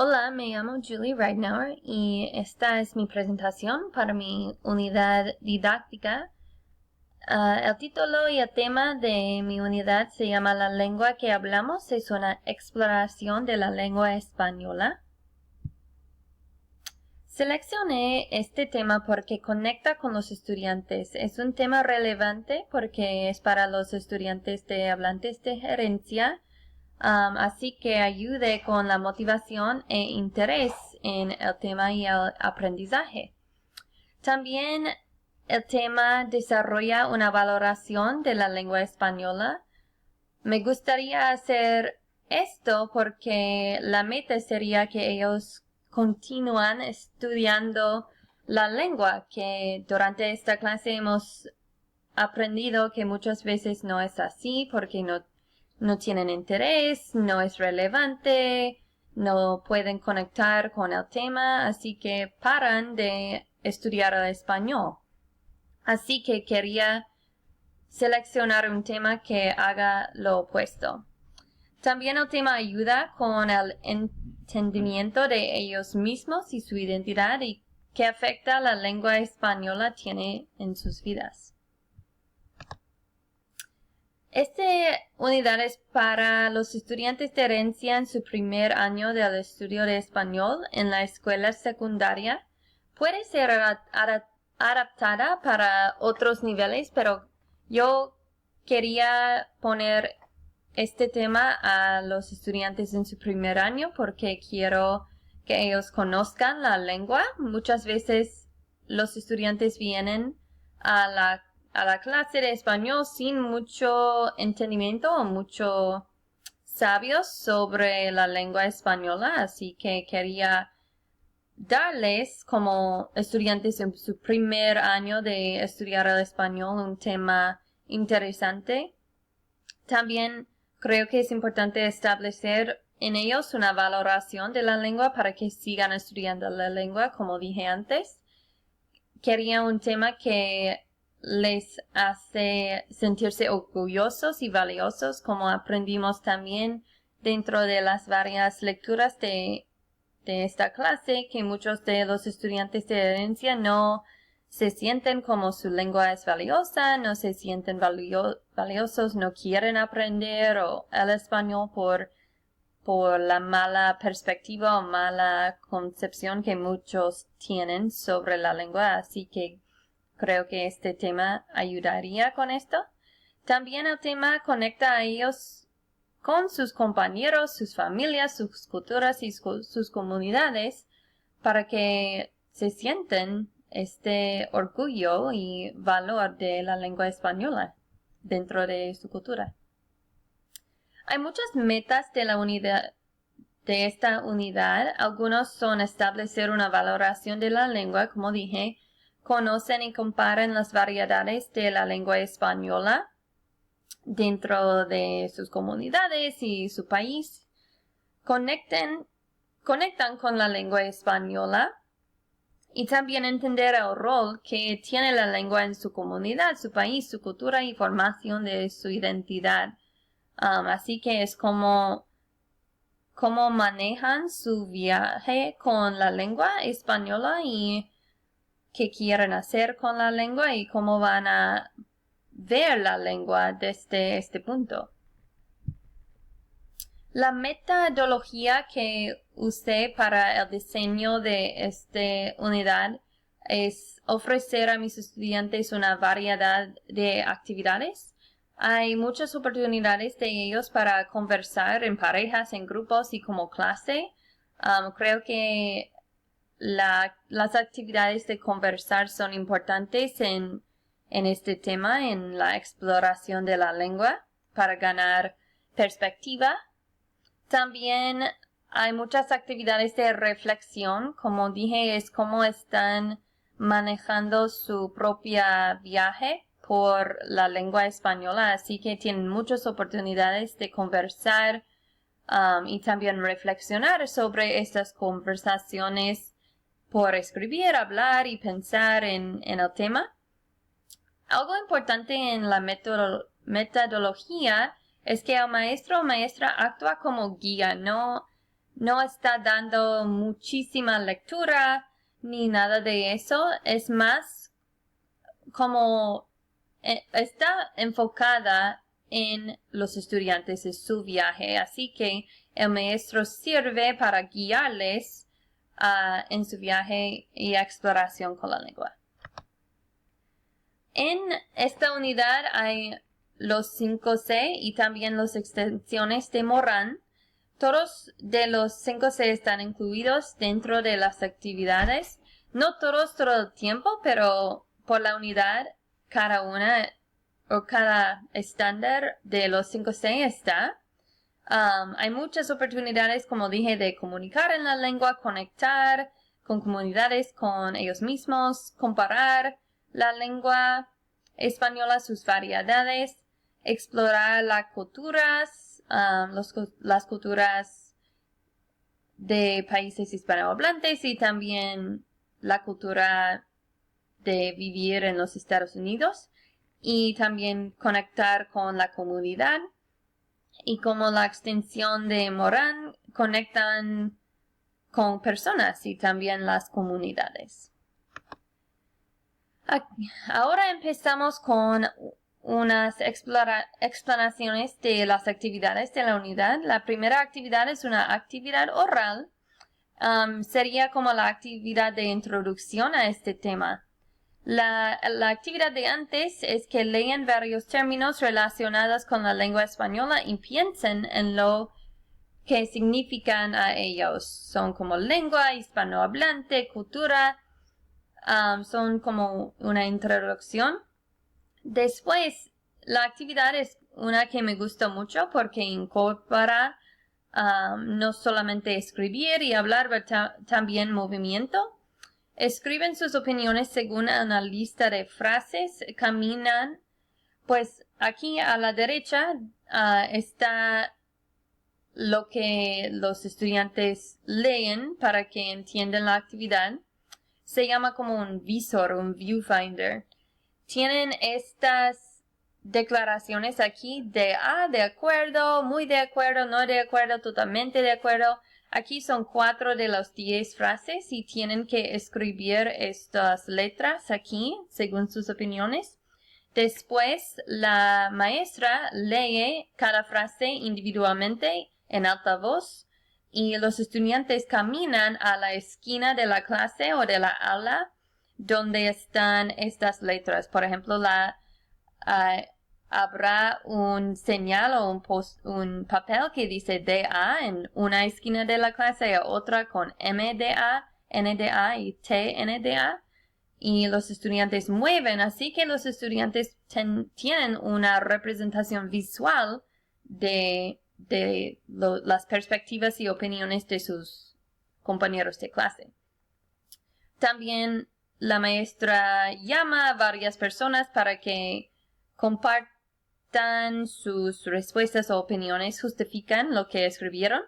Hola, me llamo Julie Reignauer y esta es mi presentación para mi unidad didáctica. El título y el tema de mi unidad se llama La lengua que hablamos. Es una exploración de la lengua española. Seleccioné este tema porque conecta con los estudiantes. Es un tema relevante porque es para los estudiantes de hablantes de gerencia. Así que ayude con la motivación e interés en el tema y el aprendizaje. También el tema desarrolla una valoración de la lengua española. Me gustaría hacer esto porque la meta sería que ellos continúan estudiando la lengua, que durante esta clase hemos aprendido que muchas veces no es así porque no tienen interés, no es relevante, no pueden conectar con el tema, así que paran de estudiar el español. Así que quería seleccionar un tema que haga lo opuesto. También el tema ayuda con el entendimiento de ellos mismos y su identidad y qué afecta la lengua española tiene en sus vidas. Esta unidad es para los estudiantes de herencia en su primer año del estudio de español en la escuela secundaria. Puede ser adaptada para otros niveles, pero yo quería poner este tema a los estudiantes en su primer año porque quiero que ellos conozcan la lengua. Muchas veces los estudiantes vienen a la clase de español sin mucho entendimiento o mucho sabios sobre la lengua española, así que quería darles como estudiantes en su primer año de estudiar el español un tema interesante. También creo que es importante establecer en ellos una valoración de la lengua para que sigan estudiando la lengua, como dije antes. Quería un tema que les hace sentirse orgullosos y valiosos, como aprendimos también dentro de las varias lecturas de esta clase, que muchos de los estudiantes de herencia no se sienten como su lengua es valiosa, no se sienten valiosos, no quieren aprender el español por la mala perspectiva o mala concepción que muchos tienen sobre la lengua, así que creo que este tema ayudaría con esto. También el tema conecta a ellos con sus compañeros, sus familias, sus culturas y sus comunidades para que se sienten este orgullo y valor de la lengua española dentro de su cultura. Hay muchas metas de esta unidad. Algunos son establecer una valoración de la lengua, como dije, conocen y comparan las variedades de la lengua española dentro de sus comunidades y su país. Conectan con la lengua española y también entender el rol que tiene la lengua en su comunidad, su país, su cultura y formación de su identidad. Así que es como manejan su viaje con la lengua española y qué quieren hacer con la lengua y cómo van a ver la lengua desde este punto. La metodología que usé para el diseño de esta unidad es ofrecer a mis estudiantes una variedad de actividades. Hay muchas oportunidades de ellos para conversar en parejas, en grupos y como clase. Creo que las actividades de conversar son importantes en este tema, en la exploración de la lengua, para ganar perspectiva. También hay muchas actividades de reflexión. Como dije, es cómo están manejando su propia viaje por la lengua española, así que tienen muchas oportunidades de conversar y también reflexionar sobre estas conversaciones por escribir, hablar y pensar en el tema. Algo importante en la metodología es que el maestro o maestra actúa como guía, no no está dando muchísima lectura ni nada de eso. Es más como está enfocada en los estudiantes de su viaje, así que el maestro sirve para guiarles en su viaje y exploración con la lengua. En esta unidad hay los 5C y también las extensiones de Moran. Todos de los 5C están incluidos dentro de las actividades. No todos todo el tiempo, pero por la unidad, cada una o cada estándar de los 5C está. Hay muchas oportunidades, como dije, de comunicar en la lengua, conectar con comunidades, con ellos mismos, comparar la lengua española, sus variedades, explorar las culturas, las culturas de países hispanohablantes y también la cultura de vivir en los Estados Unidos y también conectar con la comunidad. Y como la extensión de Moran conectan con personas y también las comunidades. Ahora empezamos con unas explanaciones de las actividades de la unidad. La primera actividad es una actividad oral. Sería como la actividad de introducción a este tema. La actividad de antes es que lean varios términos relacionados con la lengua española y piensen en lo que significan a ellos. Son como lengua, hispanohablante, cultura. Son como una introducción. Después, la actividad es una que me gusta mucho porque incorpora no solamente escribir y hablar, pero también movimiento. Escriben sus opiniones según una lista de frases, caminan, pues aquí a la derecha está lo que los estudiantes leen para que entiendan la actividad. Se llama como un visor, un viewfinder. Tienen estas declaraciones aquí de acuerdo, muy de acuerdo, no de acuerdo, totalmente de acuerdo. Aquí son 4 de las 10 frases y tienen que escribir estas letras aquí según sus opiniones. Después la maestra lee cada frase individualmente en alta voz y los estudiantes caminan a la esquina de la clase o de la aula donde están estas letras. Por ejemplo, habrá un señal o un papel que dice DA en una esquina de la clase y otra con MDA, NDA y TNDA. Y los estudiantes mueven, así que los estudiantes tienen una representación visual de las perspectivas y opiniones de sus compañeros de clase. También la maestra llama a varias personas para que compartan sus respuestas o opiniones, justifican lo que escribieron.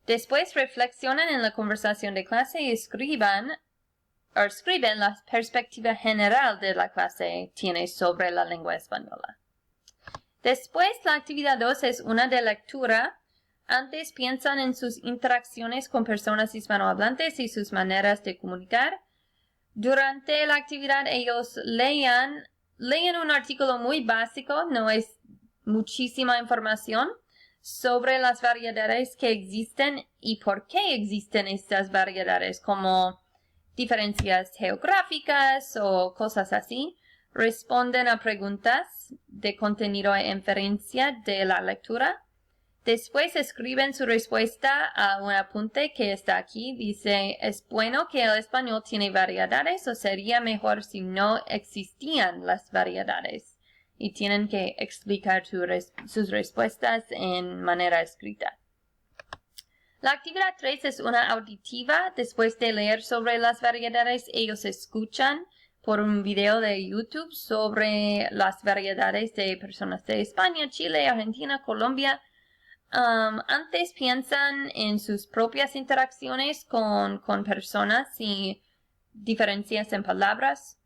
Después reflexionan en la conversación de clase y escriben la perspectiva general de la clase tiene sobre la lengua española. Después, la actividad 2 es una de lectura. Antes piensan en sus interacciones con personas hispanohablantes y sus maneras de comunicar. Durante la actividad ellos leen un artículo muy básico, no es muchísima información sobre las variedades que existen y por qué existen estas variedades, como diferencias geográficas o cosas así. Responden a preguntas de contenido e inferencia de la lectura. Después escriben su respuesta a un apunte que está aquí. Dice, ¿es bueno que el español tiene variedades o sería mejor si no existían las variedades? Y tienen que explicar sus respuestas en manera escrita. La actividad 3 es una auditiva. Después de leer sobre las variedades, ellos escuchan por un video de YouTube sobre las variedades de personas de España, Chile, Argentina, Colombia. Antes piensan en sus propias interacciones con personas y diferencias en palabras.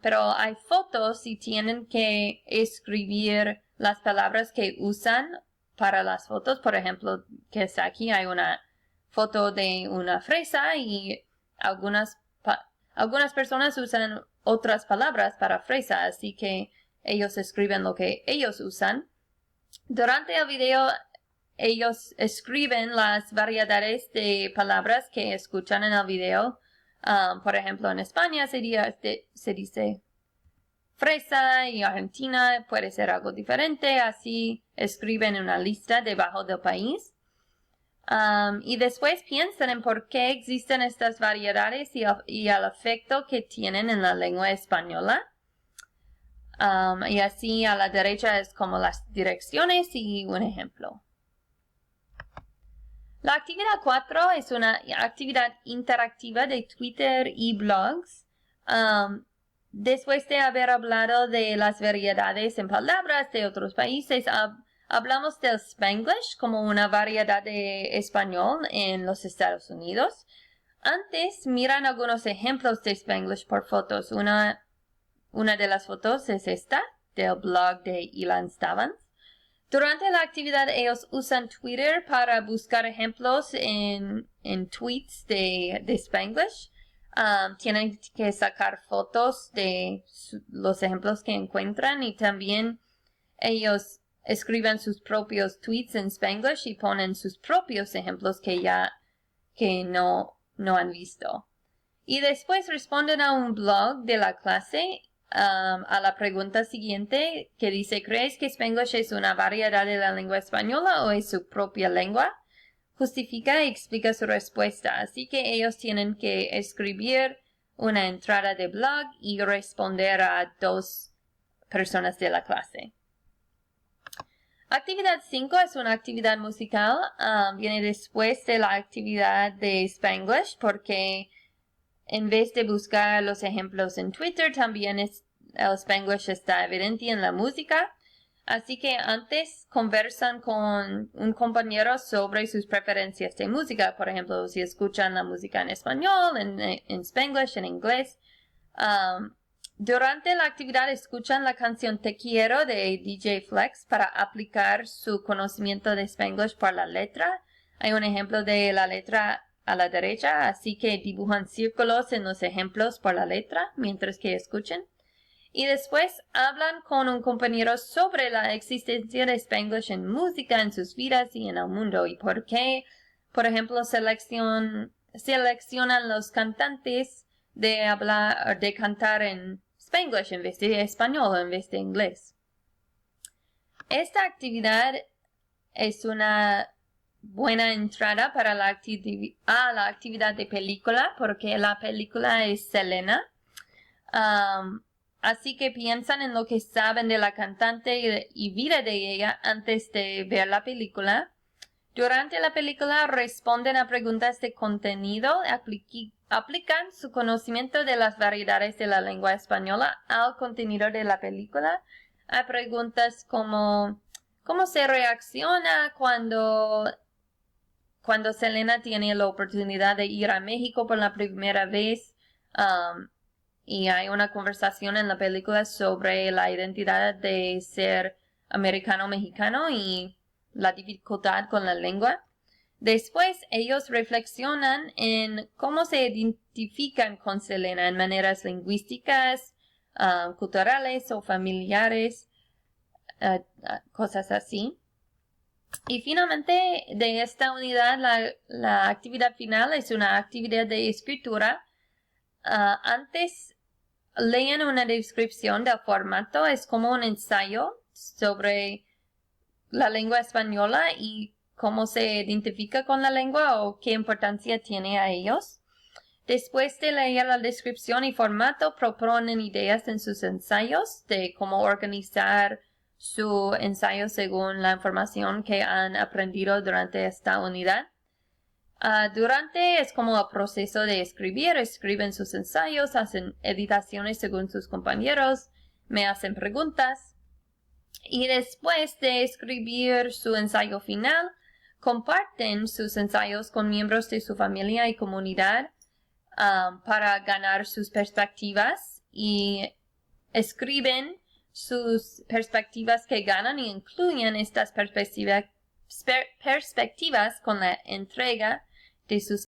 Pero hay fotos y tienen que escribir las palabras que usan para las fotos. Por ejemplo, que está aquí, hay una foto de una fresa y algunas personas usan otras palabras para fresa, así que ellos escriben lo que ellos usan. Durante el video, ellos escriben las variedades de palabras que escuchan en el video. Por ejemplo, en España se dice fresa y Argentina puede ser algo diferente. Así escriben una lista debajo del país. Y después piensan en por qué existen estas variedades y el efecto que tienen en la lengua española. Y así a la derecha es como las direcciones y un ejemplo. La actividad 4 es una actividad interactiva de Twitter y blogs. Después de haber hablado de las variedades en palabras de otros países, hablamos del Spanglish como una variedad de español en los Estados Unidos. Antes, miran algunos ejemplos de Spanglish por fotos. Una de las fotos es esta, del blog de Ilan Stavans. Durante la actividad, ellos usan Twitter para buscar ejemplos en tweets de Spanglish. Tienen que sacar fotos de los ejemplos que encuentran y también ellos escriben sus propios tweets en Spanglish y ponen sus propios ejemplos que no han visto. Y después responden a un blog de la clase a la pregunta siguiente que dice, ¿crees que Spanglish es una variedad de la lengua española o es su propia lengua? Justifica y explica su respuesta, así que ellos tienen que escribir una entrada de blog y responder a 2 personas de la clase. Actividad 5 es una actividad musical, viene después de la actividad de Spanglish porque en vez de buscar los ejemplos en Twitter, también el Spanglish está evidente en la música. Así que antes conversan con un compañero sobre sus preferencias de música. Por ejemplo, si escuchan la música en español, en Spanglish, en inglés. Durante la actividad escuchan la canción Te Quiero de DJ Flex para aplicar su conocimiento de Spanglish por la letra. Hay un ejemplo de la letra a la derecha, así que dibujan círculos en los ejemplos por la letra mientras que escuchen. Y después hablan con un compañero sobre la existencia de Spanglish en música, en sus vidas y en el mundo y por qué, por ejemplo, seleccionan los cantantes de cantar en Spanglish en vez de español o en vez de inglés. Esta actividad es una buena entrada para la actividad de película porque la película es Selena. Así que piensan en lo que saben de la cantante y vida de ella antes de ver la película. Durante la película responden a preguntas de contenido, aplican su conocimiento de las variedades de la lengua española al contenido de la película. Hay preguntas como ¿cómo se reacciona cuando Selena tiene la oportunidad de ir a México por la primera vez? Y hay una conversación en la película sobre la identidad de ser americano-mexicano y la dificultad con la lengua. Después, ellos reflexionan en cómo se identifican con Selena en maneras lingüísticas, culturales o familiares, cosas así. Y finalmente, de esta unidad, la actividad final es una actividad de escritura. Antes leen una descripción del formato, es como un ensayo sobre la lengua española y cómo se identifica con la lengua o qué importancia tiene a ellos. Después de leer la descripción y formato, proponen ideas en sus ensayos de cómo organizar su ensayo según la información que han aprendido durante esta unidad. Es como el proceso de escribir, escriben sus ensayos, hacen editaciones según sus compañeros, me hacen preguntas y después de escribir su ensayo final, comparten sus ensayos con miembros de su familia y comunidad para ganar sus perspectivas y escriben sus perspectivas que ganan y incluyen estas perspectivas con la entrega de sus